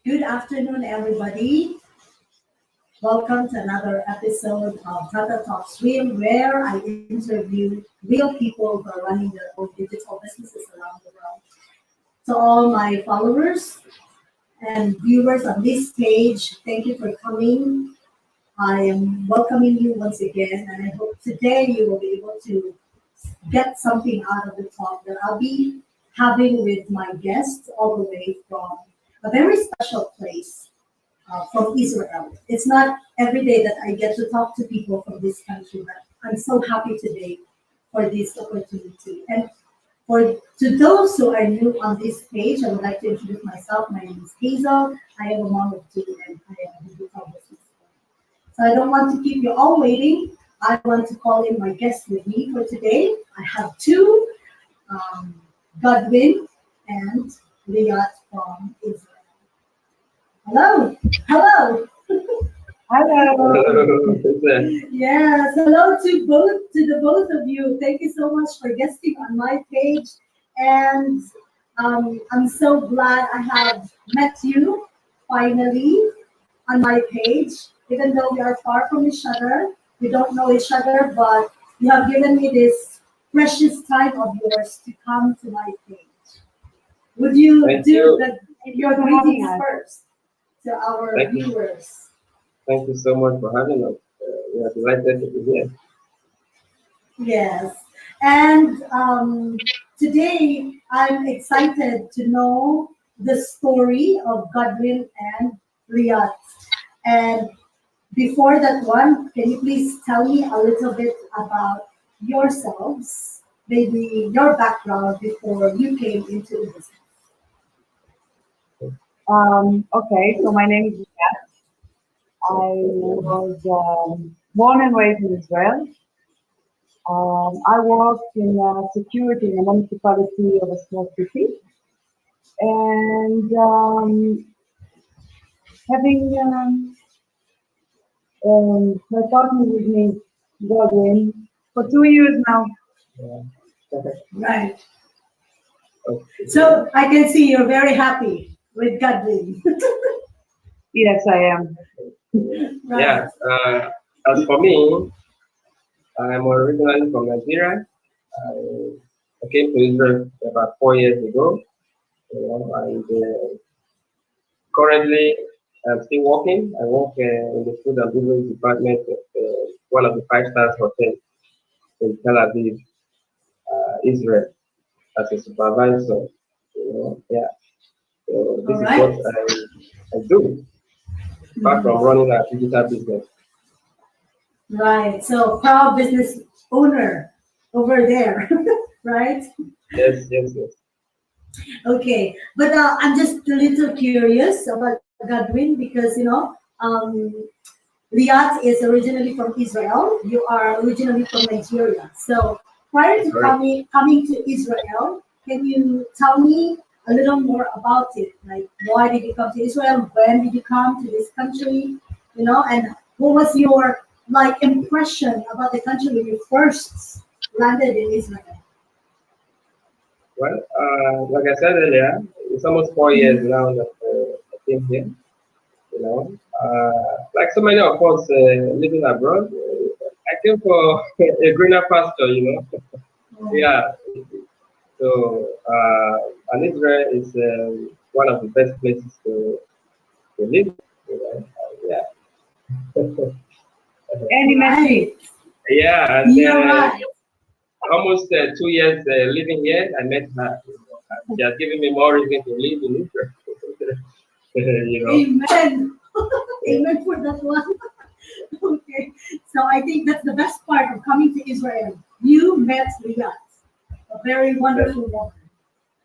Good afternoon, everybody. Welcome to another episode of Tata Talk Stream, where I interview real people who are running their own digital businesses around the world. To all my followers and viewers on this page, thank you for coming. I am welcoming you once again, and I hope today you will be able to get something out of the talk that I'll be having with my guests all the way from a very special place from Israel. It's not every day that I get to talk to people from this country, but I'm so happy today for this opportunity. And for to those who are new on this page, I would like to introduce myself. My name is Hazel. I am a mom of two, and I am a digital business. So I don't want to keep you all waiting. I want to call in my guests with me for today. I have two, Godwin and Liat from Israel. Hello. Hello. Hello. Yes, hello to the both of you. Thank you so much for guesting on my page. And I'm so glad I have met you finally on my page. Even though we are far from each other, we don't know each other, but you have given me this precious time of yours to come to my page. Would you your greetings first to our viewers? Thank you so much for having us. We are delighted to be here. Yes, and today I'm excited to know the story of Godwin and Liat. And before that one, can you please tell me a little bit about yourselves, maybe your background before you came into the business? Okay, so my name is Liat. I was born and raised in Israel. I worked in security in a municipality of a small city. And having my partner with me, Godwin, for 2 years now. Yeah. Right. Okay. So I can see you're very happy with Godwin. Yes, I am. Right. Yeah. As for me, I'm originally from Nigeria. I came to Israel about 4 years ago. And currently I'm still working. I work in the food and beverage department of one of the five-star hotels in Tel Aviv, Israel, as a supervisor. Yeah. So this All is right. what I do, apart from running a digital business. Right. So proud business owner over there, right? Yes. Okay. But I'm just a little curious about Godwin because Liat is originally from Israel. You are originally from Nigeria. So prior to Correct. coming to Israel, can you tell me a little more about it? Like, why did you come to Israel? When did you come to this country? And what was your impression about the country when you first landed in Israel? Well, like I said earlier, it's almost 4 years now that I came here. Like so many of us living abroad, I came for a greener pasture. Yeah. So, and Israel is one of the best places to live. Yeah. Any message? Yeah, and You're right. almost 2 years living here, I met her. She has given me more reason to live in Israel. Amen. Amen for that one. Okay. So I think that's the best part of coming to Israel. You met Liat, a very wonderful woman.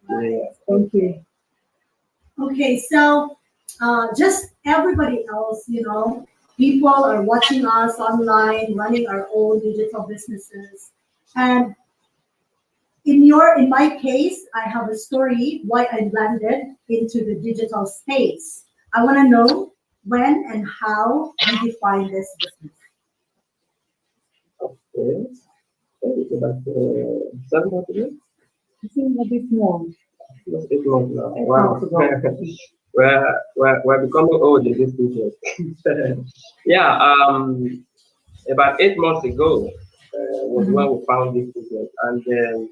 Yeah. Thank you. Okay, so just everybody else, people are watching us online, running our own digital businesses. And in my case, I have a story why I landed into the digital space. I want to know when and how you define this business. Okay. So about 7 months ago? I think a bit more. Just 8 months now. 8 Wow. months ago. we're becoming old in this business. Yeah, about 8 months ago was when we found this business, and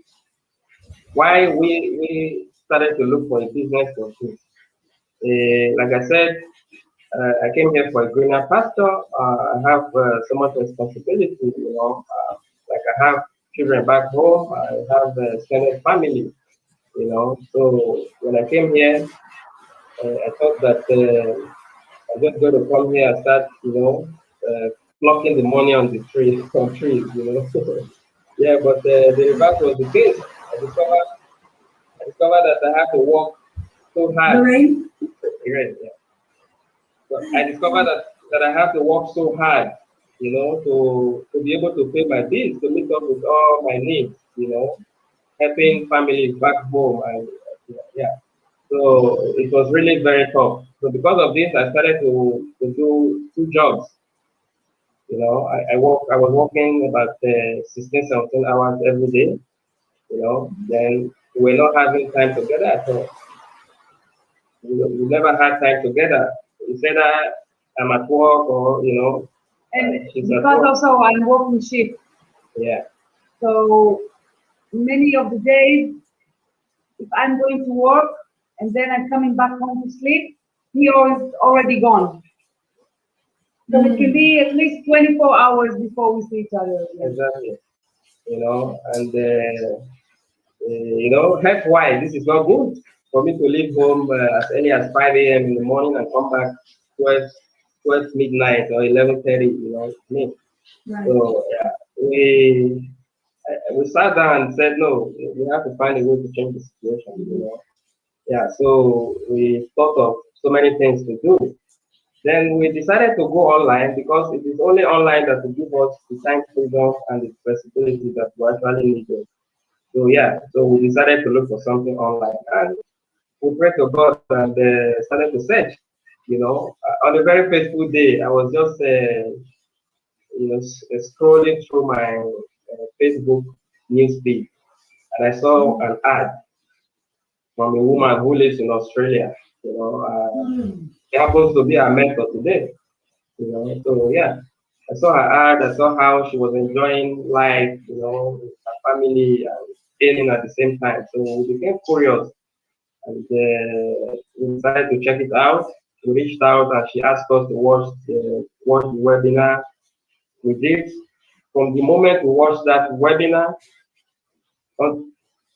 why we started to look for a business for this. Like I said, I came here for a greener pasture. I have so much responsibility, like I have children back home. I have a extended family, So when I came here, I thought that I'm just going to come here and start, plucking the money on the tree, on trees. Yeah, but the reverse was the case. I discovered that I have to work so hard. Lorraine? Right, yeah. So I discovered that I have to work so hard, to be able to pay my bills, to meet up with all my needs, helping families back home, and yeah. So it was really very tough. So because of this, I started to do two jobs. I was working about 16, 17 hours every day. Then we're not having time together at all. We never had time together. It's either I'm at work or And she's at because work. also I'm working shift, Yeah, so many of the days, if I'm going to work and then I'm coming back home to sleep, he is already gone. So it can be at least 24 hours before we see each other again. exactly. And health-wise, this is not good for me to leave home as early as 5 a.m. in the morning and come back 12 midnight or 11:30. It's me. Right. So yeah, we sat down and said, no, we have to find a way to change the situation. Yeah, so we thought of so many things to do. Then we decided to go online because it is only online that will give us the time freedom and the flexibility that we actually needed. So yeah, so we decided to look for something online, and we prayed to God and started to search. On a very faithful day, I was just scrolling through my Facebook newsfeed, and I saw an ad from a woman who lives in Australia. She happens to be our mentor today. So yeah, I saw her ad. I saw how she was enjoying life, with her family and earning at the same time. So we became curious, and we decided to check it out. We reached out, and she asked us to watch the webinar. We did. From the moment we watched that webinar on,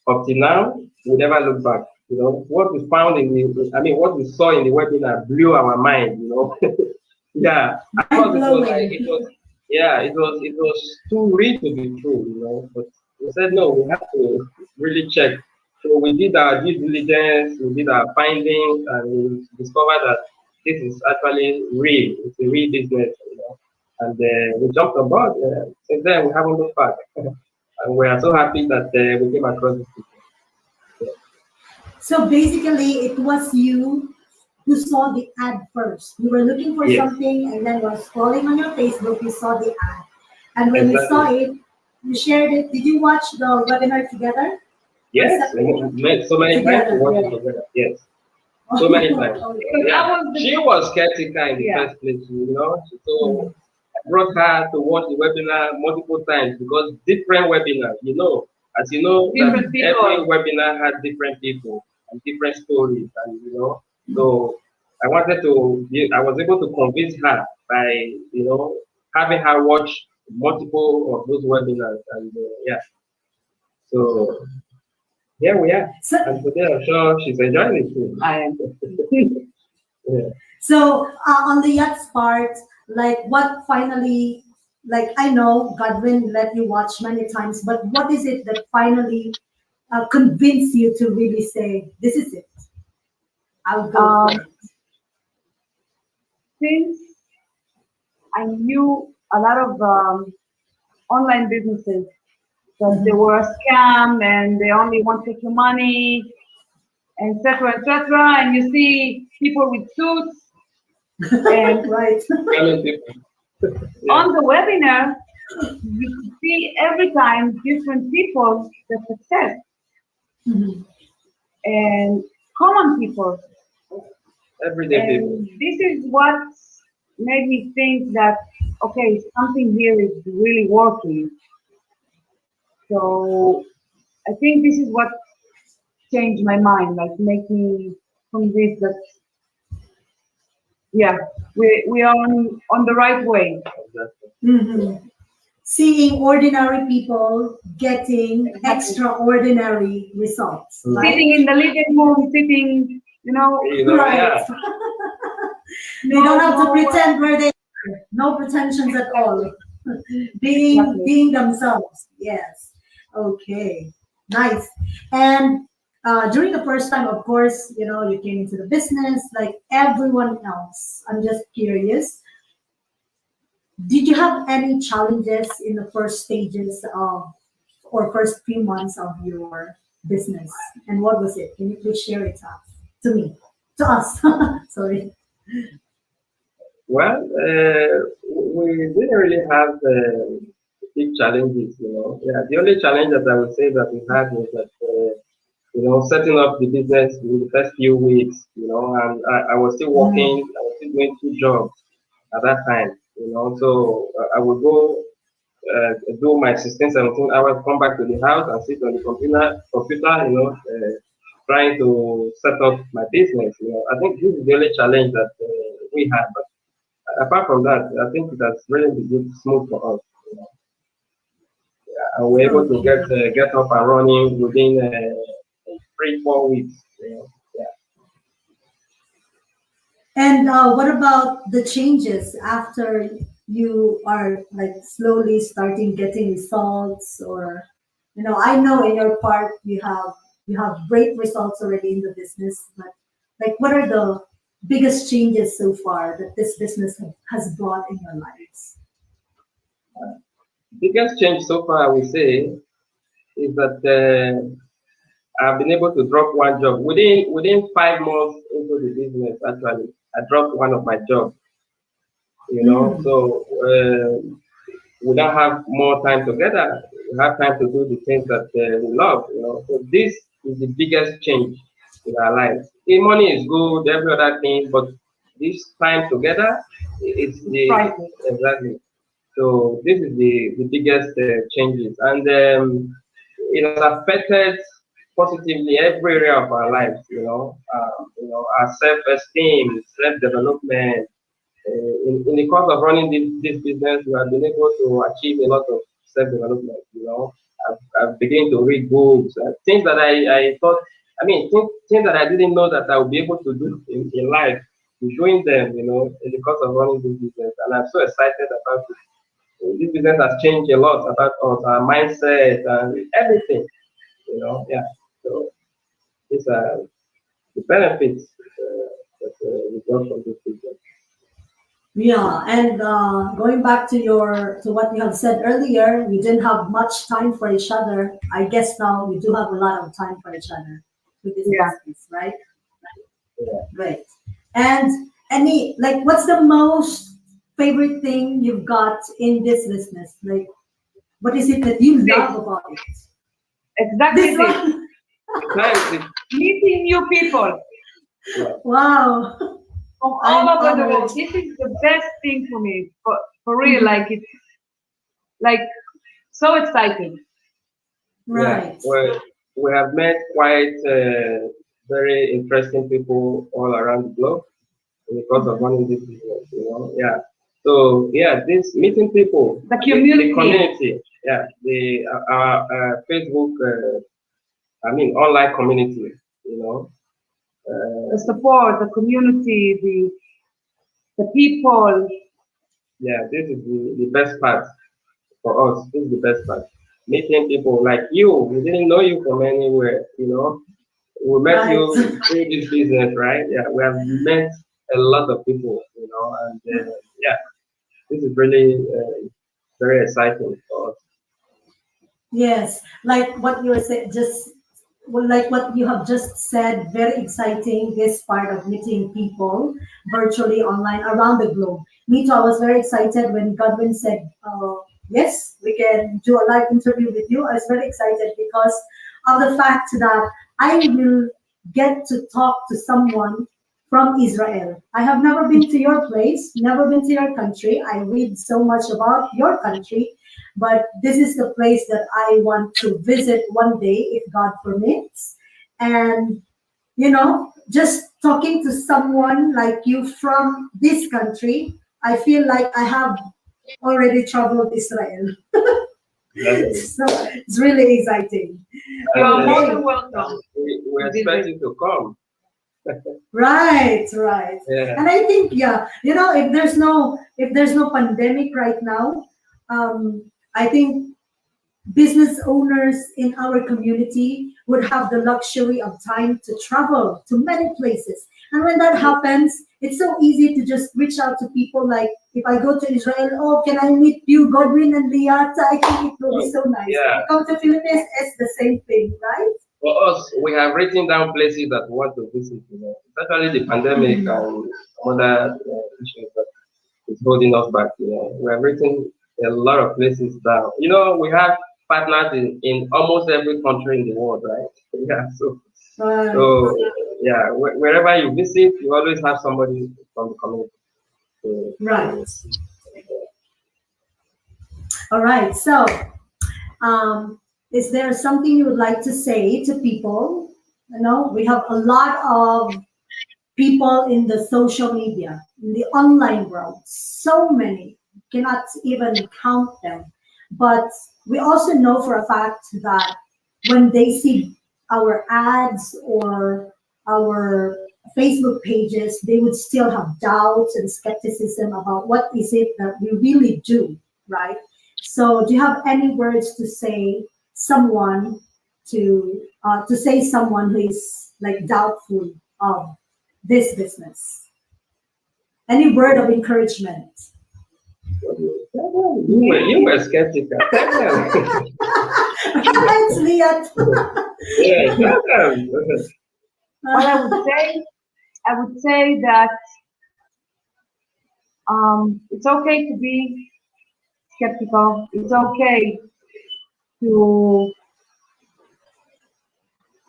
up to now, we never looked back. What we found what we saw in the webinar blew our mind. Yeah, of course it was too real to be true. But we said no, we have to really check. So we did our due diligence, we did our findings, and we discovered that this is actually real. It's a real business. And we jumped on board. Since then, we haven't looked back, and we are so happy that we came across this business. So basically, it was you who saw the ad first. You were looking for Yes. something, and then while scrolling on your Facebook, you saw the ad. And when you saw Exactly. it, you shared it. Did you watch the webinar together? Yes, so many times we worked together. Yes. So many times. Yeah. She was skeptical in the first place, So I brought her to watch the webinar multiple times because different webinars, as you know, that every webinar has different people and different stories, and so I was able to convince her by, having her watch multiple of those webinars, and yeah. So here we are. And today I'm sure she's enjoying it too. I am. Yeah. So on the Liat's part, like what finally, like I know Godwin let you watch many times, but what is it that finally convinced you to really say, this is it? I'll go for it. Since I knew a lot of online businesses that they were a scam and they only want to take your money, etc., etc., and you see people with suits and Right. on the webinar, you could see every time different people that success and common people. everyday people. And this is what made me think that, okay, something here is really working. So I think this is what changed my mind, like make me convinced that, yeah, we are on the right way. Exactly. Mhm. Seeing ordinary people getting Exactly. extraordinary results, Mm. right? Sitting in the living room, sitting, You know, Right. yeah, They don't have to no, pretend where they are. No pretensions at all. exactly, exactly. Being themselves. Yes. Okay. Nice. And during the first time, of course, you came into the business like everyone else. I'm just curious. Did you have any challenges in the first stages of or first few months of your business? And what was it? Can you please share it to me, to us? Sorry. well, we didn't really have big challenges, you know. Yeah, the only challenge that I would say that we had was that, setting up the business in the first few weeks, and I was still Mm. working, I was still doing two jobs at that time, so I would go do my 16, 17 hours, come back to the house and sit on the computer, trying to set up my business. I think this is the only challenge that we had. But apart from that, I think it has really been smooth for us. And we're able to Okay. get up and running within 3, 4 weeks. Yeah. And what about the changes after you are like slowly starting getting results, or I know in your part you have great results already in the business, but like what are the biggest changes so far that this business has brought in your lives? Biggest change so far, I would say, is that I've been able to drop one job within 5 months into the business. Actually, I dropped one of my jobs. Mm. So we don't have more time together. We have time to do the things that we love. So this is the biggest change in our lives. The money is good, every other thing, but this time together, it's It's the priceless. exactly. So this is the biggest changes, and it has affected positively every area of our lives. Our self-esteem, self-development. In the course of running this business, we have been able to achieve a lot of self-development. I've begun to read books, things that I thought, things that I didn't know that I would be able to do in life. Doing them, in the course of running this business, and I'm so excited about it. This business has changed a lot about us, our mindset, and everything. Yeah. So these are the benefits that we got from this business. Yeah, and going back to what you have said earlier, we didn't have much time for each other. I guess now we do have a lot of time for each other with this Yeah. business, right? Yeah. Right. And any like, what's the most favorite thing you've got in this business? Like, what is it that you This, love about it? exactly This this. one. Thanks. Meeting new people Yeah. Wow, from all I'm over the honored. world. This is the best thing for me, for real. Mhm. Like it's like so exciting. Yeah. Right. Well, we have met quite very interesting people all around the globe in the course of Mhm. running this business. Yeah. So yeah, this meeting people, The the community, community, yeah, the our Facebook, online community. You know, the uh, support, the community, the people. yeah, this is the best part for us. This is the best part. Meeting people like you, we didn't know you from anywhere. We met Right. you through this business, right? Yeah, we have met a lot of people, and yeah, this is really very exciting for us. Yes, like what you were saying, just well, like what you have just said, very exciting. This part of meeting people virtually online around the globe. Me too. I was very excited when Godwin said, "Yes, we can do a live interview with you." I was very excited because of the fact that I will get to talk to someone from Israel. I have never been to your place, never been to your country. I read so much about your country, but this is the place that I want to visit one day if God permits. And just talking to someone like you from this country, I feel like I have already traveled Israel. Exactly. So it's really exciting. You And are more Okay. than welcome. we expect you to come. Right, right. Yeah. And I think, yeah, if there's no pandemic right now, I think business owners in our community would have the luxury of time to travel to many places. And when that happens, it's so easy to just reach out to people like, if I go to Israel, oh, can I meet you, Godwin and Liat? I think it will be so nice. If Yeah. I come to Philippines, it's the same thing, right? For us, we have written down places that we want to visit. Especially the pandemic and some other issues that is holding us back. We have written a lot of places down. We have partners in almost every country in the world, right? Yeah. So yeah, wherever you visit, you always have somebody from the community. Right. All right. So, is there something you would like to say to people? We have a lot of people in the social media, in the online world, so many, cannot even count them. But we also know for a fact that when they see our ads or our Facebook pages, they would still have doubts and skepticism about what is it that we really do, right? So, do you have any words to say someone to say someone who is like doubtful of this business? Any word of encouragement? You were skeptical. Tell them. It's Liat. Yeah, tell them. What I would say that it's okay to be skeptical. It's okay to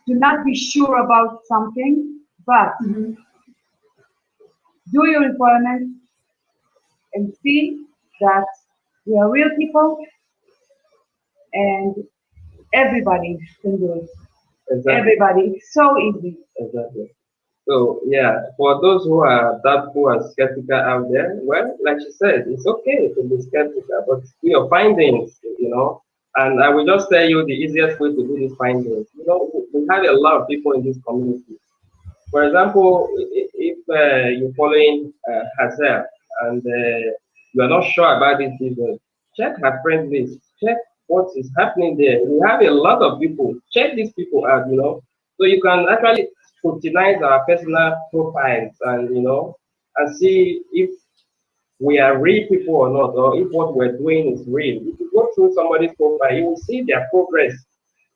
not be sure about something, but Mhm. do your requirements and see that we are real people and everybody can do it. Exactly. Everybody. It's so easy. Exactly. So yeah, for those who are doubtful and skeptical out there, well, like you said, it's okay to be skeptical, but do your findings. And I will just tell you the easiest way to do these findings. We have a lot of people in this community. For example, if you're following Hazel and you are not sure about this business, check her friend list. Check what is happening there. We have a lot of people. Check these people out. So you can actually scrutinize our personal profiles and see if we are real people or not, or if what we're doing is real. If you go through somebody's profile, you will see their progress.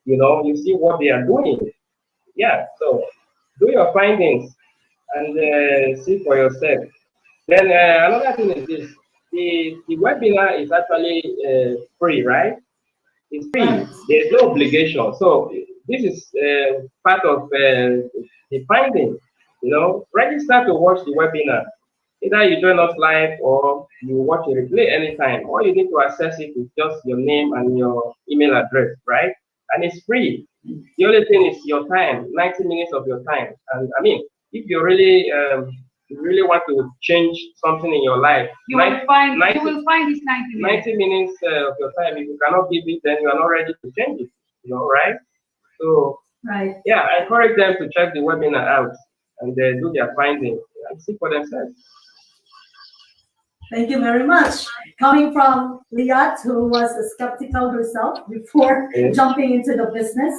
You see what they are doing. Yeah, so do your findings and see for yourself. Then another thing is this: the webinar is actually free, right? It's free. Right. There's no obligation. So this is part of the finding. Register to watch the webinar. Either you join us live or you watch a replay anytime. All you need to access it is just your name and your email address, right? And it's free. The only thing is your time, 90 minutes of your time. And I mean, if you really want to change something in your life, You will find 90 this 90 minutes. 90 minutes of your time, if you cannot give it, then you are not ready to change it, right? So, Right. yeah, I encourage them to check the webinar out and do their findings and see for themselves. Thank you very much. Coming from Liat, who was a skeptical herself before Yes. jumping into the business,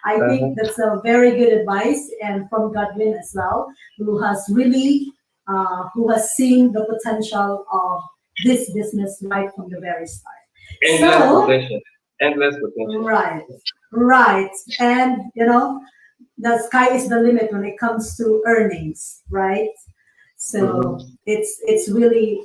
I think that's a very good advice, and from Godwin as well, who has seen the potential of this business right from the very start. Endless So, potential. Endless potential. right, right, and the sky is the limit when it comes to earnings, right? So it's really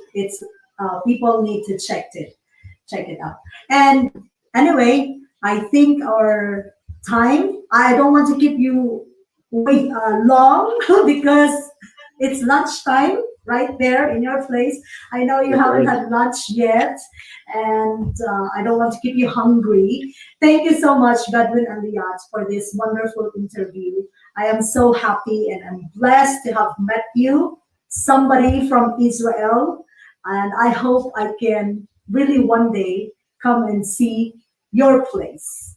people need to check it out. And anyway, I think our time. I don't want to keep you wait long because It's lunchtime right there in your place. I know you haven't had lunch yet, and I don't want to keep you hungry. Thank you so much, Godwin and Liat, for this wonderful interview. I am so happy and I'm blessed to have met you, somebody from Israel, and I hope I can really one day come and see your place.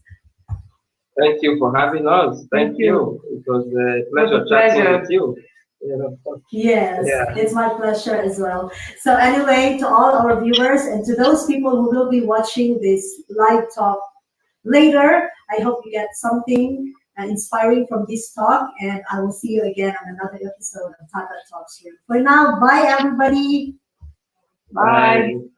Thank you for having us. Thank you. It was a pleasure chatting with you. You know. Yes, Yeah. it's my pleasure as well. So anyway, to all our viewers and to those people who will be watching this live talk later, I hope you get something inspiring from this talk, and I will see you again on another episode of Tata Talks here. For now, bye everybody. Bye. Bye.